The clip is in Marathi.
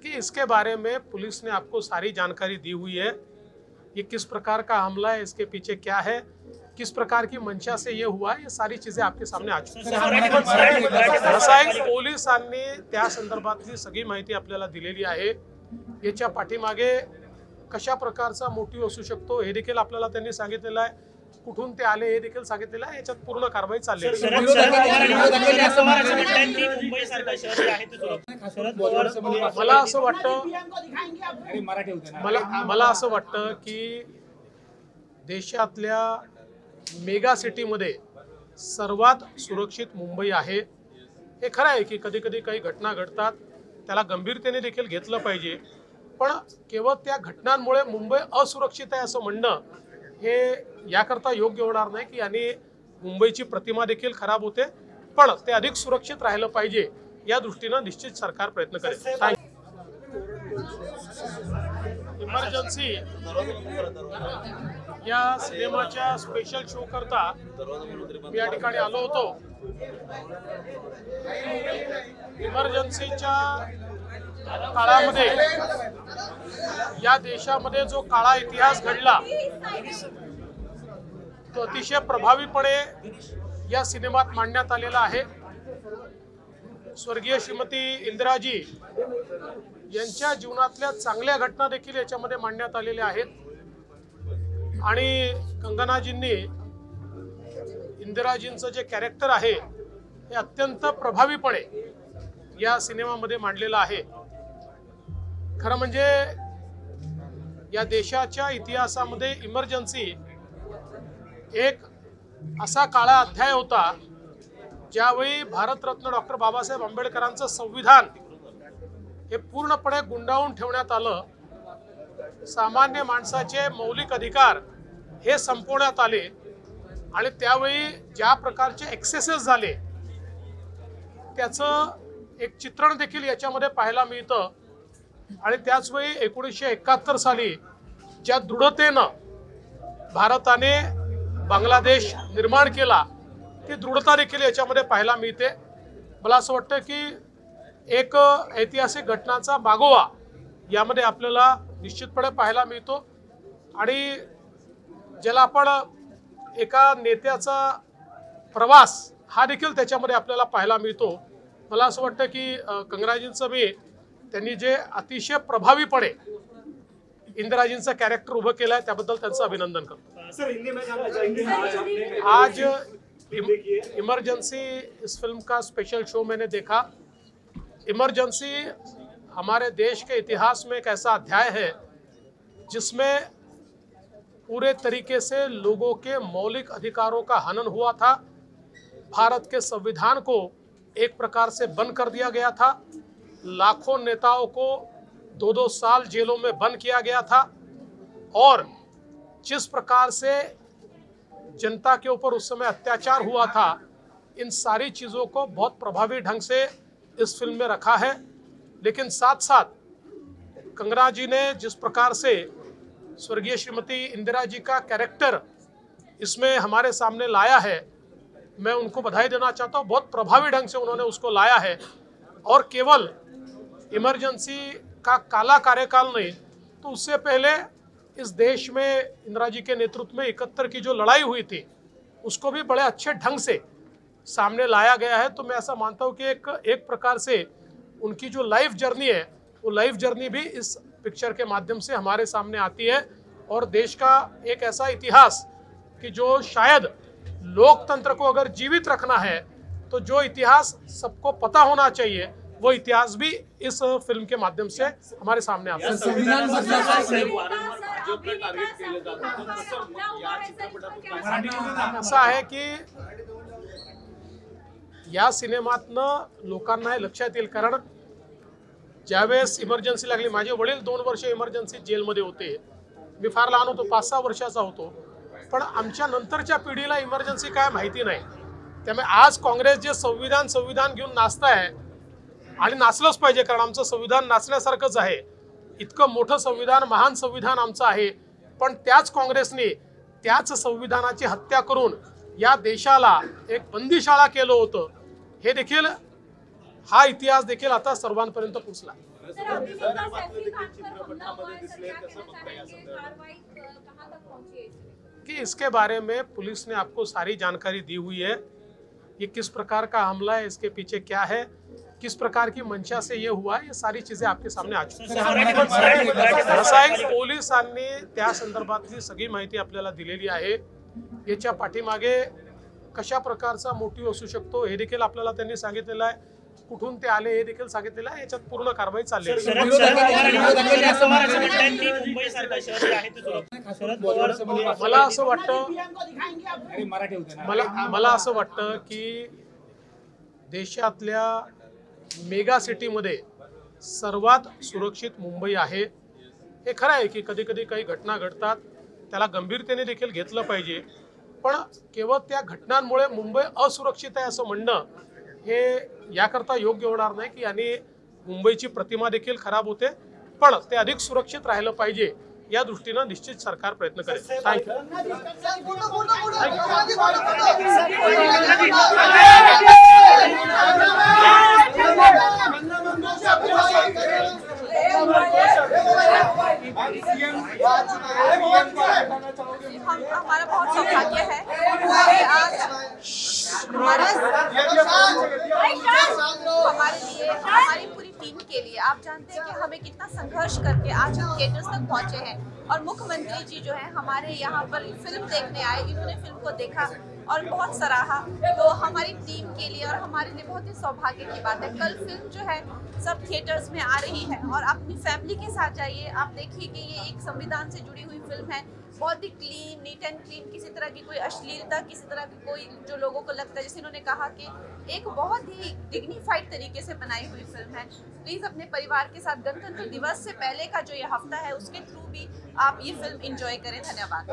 कि इसके बारे में पुलिस ने आपको सारी जानकारी दी हुई है। ये किस प्रकार का हमला है, इसके पीछे क्या है, किस प्रकार की मंशा से ये हुआ, ये सारी चीजें आपके सामने आ चुकी हैं। पोलिसांनी त्या संदर्भातली सगळी माहिती आपल्याला दिलेली आहे। याच्या पाठीमागे कशा प्रकारचा मोटिव्ह असू शकतो हे देखील आपल्याला त्यांनी सांगितलेलं आहे। कुठून ते आले हे देखील सांगितलेलं आहे। याच्यात पूर्ण कारवाई चालली आहे। मला असं वाटतं की देशातल्या मेगा सिटीमध्ये सर्वात सुरक्षित मुंबई आहे। हे खरं आहे की कधी कधी काही घटना घडतात, त्याला गंभीरतेने देखील घेतलं पाहिजे, पण केवळ त्या घटनांमुळे मुंबई असुरक्षित आहे असं म्हणणं हे याकरता योग्य होणार नाही की याने मुंबईची प्रतिमा देखील खराब होते, पण ते अधिक सुरक्षित राहिलं पाहिजे या दृष्टीनं निश्चित सरकार प्रयत्न करेल। इमर्जन्सी या सिनेमाच्या स्पेशल शो करता मी या ठिकाणी आलो होतो। इमर्जन्सीच्या काळामध्ये या देशामध्ये जो काळा इतिहास घडला तो अतिशय प्रभावीपणे या सिनेमात मांडण्यात आलेला आहे। स्वर्गीय श्रीमती इंदिराजी यांच्या जीवनातल्या चांगल्या घटना देखील याच्यामध्ये मांडण्यात आलेल्या आहेत आणि कंगनाजींनी इंदिराजींचं जे कॅरेक्टर आहे हे अत्यंत प्रभावीपणे या सिनेमामध्ये मांडलेलं आहे। खरं म्हणजे या देशाच्या इतिहासामध्ये इमर्जन्सी एक असा काळा अध्याय होता ज्यावेळी भारतरत्न डॉक्टर बाबासाहेब आंबेडकरांचं संविधान हे पूर्णपणे गुंडाळून ठेवण्यात आलं। सामान्य माणसाचे मौलिक अधिकार हे संपवण्यात आले आणि त्यावेळी ज्या प्रकारचे एक्सेसेस झाले त्याचं एक चित्रण देखील याच्यामध्ये पाहायला मिळतं। आणि त्याच वेळी 1971 साली ज्या दृढतेनं भारताने बांगलादेश निर्माण केला ती दृढता देखील याच्यामध्ये पाहायला मिळते। मला असं वाटतं की एक ऐतिहासिक घटनांचा मागोवा यामध्ये आपल्याला निश्चितपणे पाहायला मिळतो आणि ज्याला आपण एका नेत्याचा प्रवास हा देखील त्याच्यामध्ये आपल्याला पाहायला मिळतो। मला असं वाटतं की कंगनाजींचं मी त्यांनी जे अतिशय प्रभावीपणे इंदिराजींचं कॅरेक्टर उभं केलं आहे त्याबद्दल त्यांचं अभिनंदन करतो। आज इमरजेंसी इस फिल्म का स्पेशल शो मैंने देखा। इमरजेंसी हमारे देश के इतिहास में एक ऐसा अध्याय है जिसमें पूरे तरीके से लोगों के मौलिक अधिकारों का हनन हुआ था। भारत के संविधान को एक प्रकार से बंद कर दिया गया था। लाखों नेताओं को 2-2 साल जेलों में बंद किया गया था और जिस प्रकार से जनता के ऊपर उस समय अत्याचार हुआ था, इन सारी चीज़ों को बहुत प्रभावी ढंग से इस फिल्म में रखा है। लेकिन साथ साथ कंगना जी ने जिस प्रकार से स्वर्गीय श्रीमती इंदिरा जी का कैरेक्टर इसमें हमारे सामने लाया है, मैं उनको बधाई देना चाहता हूँ। बहुत प्रभावी ढंग से उन्होंने उसको लाया है और केवल इमरजेंसी का काला कार्यकाल नहीं, तो उससे पहले इस देश में इंदिरा जी के नेतृत्व में 71 की जो लड़ाई हुई थी उसको भी बड़े अच्छे ढंग से सामने लाया गया है। तो मैं ऐसा मानता हूँ कि एक प्रकार से उनकी जो लाइफ जर्नी है वो लाइफ जर्नी भी इस पिक्चर के माध्यम से हमारे सामने आती है और देश का एक ऐसा इतिहास कि जो शायद लोकतंत्र को अगर जीवित रखना है तो जो इतिहास सबको पता होना चाहिए वो इतिहास भी इस फिल्म के माध्यम से हमारे सामने आता है। असं आहे की या सिनेमातनं लोकांना हे लक्षात येईल, कारण ज्यावेळेस इमर्जन्सी लागली, माझे वडील 2 वर्ष इमर्जन्सी जेलमध्ये होते। मी फार लहान होतो, 5-6 वर्षाचा होतो, पण आमच्या नंतरच्या पिढीला इमर्जन्सी काय माहिती नाही। त्यामुळे आज काँग्रेस जे संविधान घेऊन नाचताय आणि नाचलंच पाहिजे, कारण आमचं संविधान नाचण्यासारखंच आहे। इतकं मोठं संविधान, महान संविधान आमचं आहे, पण त्याच काँग्रेसने त्याच संविधानाची हत्या करून या देशाला एक बंदीशाळा केलं होतं, हे देखील हा इतिहास देखील आता सर्वांपर्यंत पोहोचला। कि इसके बारे में पुलिस ने आपको सारी जानकारी दी हुई है, ये किस प्रकार का हमला है, इसके पीछे क्या है, किस प्रकार की मंशा से ये हुआ, ये सारी चीजें आपके सामने आ चुकी हैं। पोलिसांनी त्या संदर्भातली सगळी माहिती आपल्याला दिलेली आहे। याच्या पाठीमागे कशा प्रकारचा मोटिव्ह असू शकतो हे देखील आपल्याला त्यांनी सांगितलेलं आहे, कुठून ते आले हे देखील सांगितलेलं आहे। याच्यात पूर्ण कारवाई चालली आहे। मला असं वाटतं की देशातल्या मेगा सिटीमध्ये सर्वात सुरक्षित मुंबई आहे। हे खरं आहे की कधी कधी काही घटना घडतात, त्याला गंभीरतेने देखील घेतलं पाहिजे, पण केवळ त्या घटनांमुळे मुंबई असुरक्षित आहे असं म्हणणं हे याकरता योग्य होणार नाही की याने मुंबईची प्रतिमा देखील खराब होते, पण ते अधिक सुरक्षित राहिलं पाहिजे या दृष्टीने निश्चित सरकार प्रयत्न करेल। थँक्यू। हमारा बहुत सौभाग्य है कि आज हमारे लिए, हमारी पूरी टीम के लिए, आप जानते हैं कि हमें कितना संघर्ष करके आज हम थिएटर्स तक पहुंचे हैं, और मुख्यमंत्री जी जो है हमारे यहाँ पर फिल्म देखने आए, इन्होंने फिल्म को देखा और बहुत सराहा। तो हमारी टीम के लिए और हमारे लिए बहुत ही सौभाग्य की बात है। कल फिल्म जो है सब थिएटर्स में आ रही है, और अपनी फैमिली के साथ जाइए। आप देखिए कि ये एक संविधान से जुड़ी हुई फिल्म है, बहुत ही क्लीन, नीट एंड क्लीन, किसी तरह की कोई अश्लीलता, किसी तरह की कोई जो लोगों को लगता है, जैसे इन्होंने कहा कि एक बहुत ही डिग्निफाइड तरीके से बनाई हुई फिल्म है। प्लीज़ अपने परिवार के साथ गणतंत्र दिवस से पहले का जो ये हफ्ता है उसके थ्रू भी आप ये फिल्म एंजॉय करें। धन्यवाद।